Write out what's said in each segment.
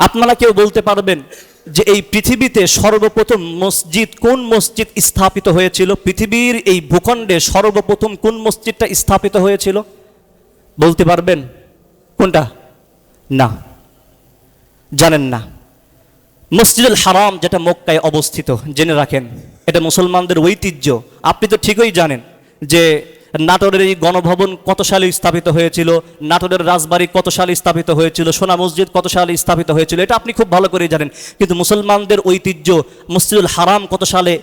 আপনারা কেউ বলতে পারবেন যে এই পৃথিবীতে সর্বপ্রথম মসজিদ কোন মসজিদ স্থাপিত হয়েছিল? পৃথিবীর এই ভূখণ্ডে সর্বপ্রথম কোন মসজিদটা স্থাপিত হয়েছিল বলতে পারবেন? কোনটা? না, জানেন না। মসজিদুল হারাম যেটা মক্কায় অবস্থিত, জেনে রাখেন, এটা মুসলমানদের ঐতিহ্য। আপনি তো ঠিকই জানেন যে নাটোরের এই গণভবন কত সালে স্থাপিত হয়েছিল, নাটোরের রাজবাড়ি কত সালে স্থাপিত হয়েছিল, সোনা মসজিদ কত সালে স্থাপিত হয়েছিল, এটা আপনি খুব ভালো করে জানেন। কিন্তু মুসলমানদের ঐতিহ্য মসজিদুল হারাম কত সালে,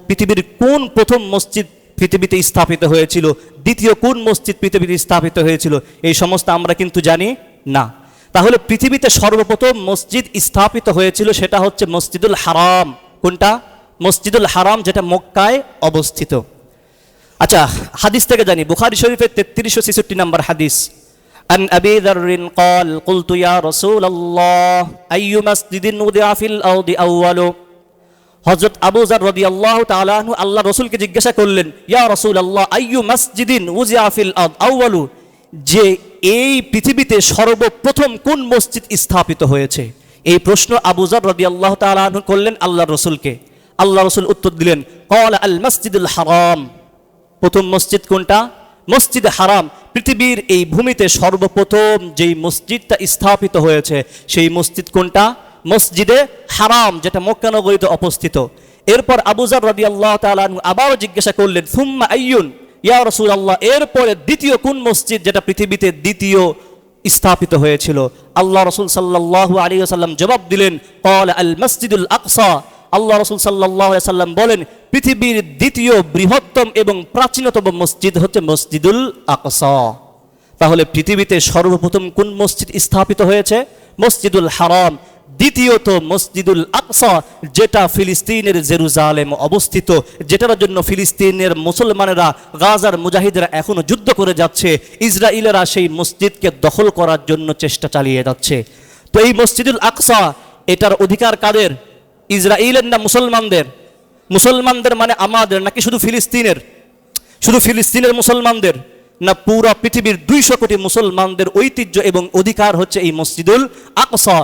পৃথিবীর কোন প্রথম মসজিদ পৃথিবীতে স্থাপিত হয়েছিল, দ্বিতীয় কোন মসজিদ পৃথিবীতে স্থাপিত হয়েছিল, এই সমস্ত আমরা কিন্তু জানি না। তাহলে পৃথিবীতে সর্বপ্রথম মসজিদ স্থাপিত হয়েছিল সেটা হচ্ছে মসজিদুল হারাম। কোনটা? মসজিদুল হারাম, যেটা মক্কায় অবস্থিত। আচ্ছা, হাদিস থেকে জানি, বুখারী শরীফের 3366 নম্বর হাদিস। আন আবি যাররিন قال قلت يا رسول الله اي مسجد وضع في الارض اول। হযরত আবু যার রাদিয়াল্লাহু তাআলা আনহু আল্লাহ রাসূলকে জিজ্ঞাসা করলেন, ইয়া রাসূলুল্লাহ আইয়ু মাসজিদিন উযিআ ফিল আরদ আউয়ালু, যে এই পৃথিবীতে সর্বপ্রথম কোন মসজিদ স্থাপিত হয়েছে? এই প্রশ্ন আবু যার রাদিয়াল্লাহু তাআলা আনহু করলেন আল্লাহর রাসূলকে। আল্লাহ রাসূল উত্তর দিলেন, ক্বালা আল মাসজিদুল হারাম। প্রথম মসজিদ কোনটা? মসজিদে হারাম। পৃথিবীর এই ভূমিতে সর্বপ্রথম যেই মসজিদটা স্থাপিত হয়েছে সেই মসজিদ কোনটা? মসজিদে হারাম, যেটা মক্কা নগরীতে অবস্থিত। এরপর আবু যার রাদিয়াল্লাহু তাআলা আনহু আবারও জিজ্ঞাসা করলেন, সুম্মা আইয়ুন, ইয়া রাসূলুল্লাহ, এরপরে দ্বিতীয় কোন মসজিদ যেটা পৃথিবীতে দ্বিতীয় স্থাপিত হয়েছিল? আল্লাহ রাসূল সাল্লাল্লাহু আলাইহি ওয়াসাল্লাম জবাব দিলেন, ক্বালা আল মাসজিদুল আকসা। আল্লাহ রাসূল সাল্লাল্লাহু আলাইহি ওয়াসাল্লাম বলেন, পৃথিবীর দ্বিতীয় বৃহত্তম এবং প্রাচীনতম মসজিদ হচ্ছে মসজিদুল আকসা। তাহলে পৃথিবীতে সর্বপ্রথম কোন মসজিদ স্থাপিত হয়েছে? মসজিদুল হারাম। দ্বিতীয়ত মসজিদুল আকসা, যেটা ফিলিস্তিনের জেরুজালেম অবস্থিত, যেটার জন্য ফিলিস্তিনের মুসলমানেরা, গাজার মুজাহিদরা এখনো যুদ্ধ করে যাচ্ছে। ইসরায়েলেরা সেই মসজিদকে দখল করার জন্য চেষ্টা চালিয়ে যাচ্ছে। তো এই মসজিদুল আকসা, এটার অধিকার কাদের? ইসরায়েলের না মুসলমানদের? মুসলমানদের মানে আমাদের, নাকি শুধু ফিলিস্তিনের? শুধু ফিলিস্তিনের মুসলমানদের না, পুরো পৃথিবীর 200 কোটি মুসলমানদের ঐতিহ্য এবং অধিকার হচ্ছে এই মসজিদুল আকসা।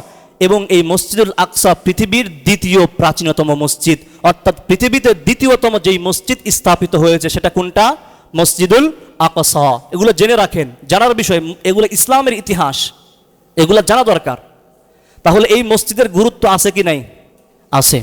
এবং এই মসজিদুল আকসা পৃথিবীর দ্বিতীয় প্রাচীনতম মসজিদ, অর্থাৎ পৃথিবীতে দ্বিতীয়তম যেই মসজিদ স্থাপিত হয়েছে সেটা কোনটা? মসজিদুল আকসা। এগুলো জেনে রাখেন, জানার বিষয়, এগুলো ইসলামের ইতিহাস, এগুলো জানা দরকার। তাহলে এই মসজিদের গুরুত্ব আছে কি নাই? আছে।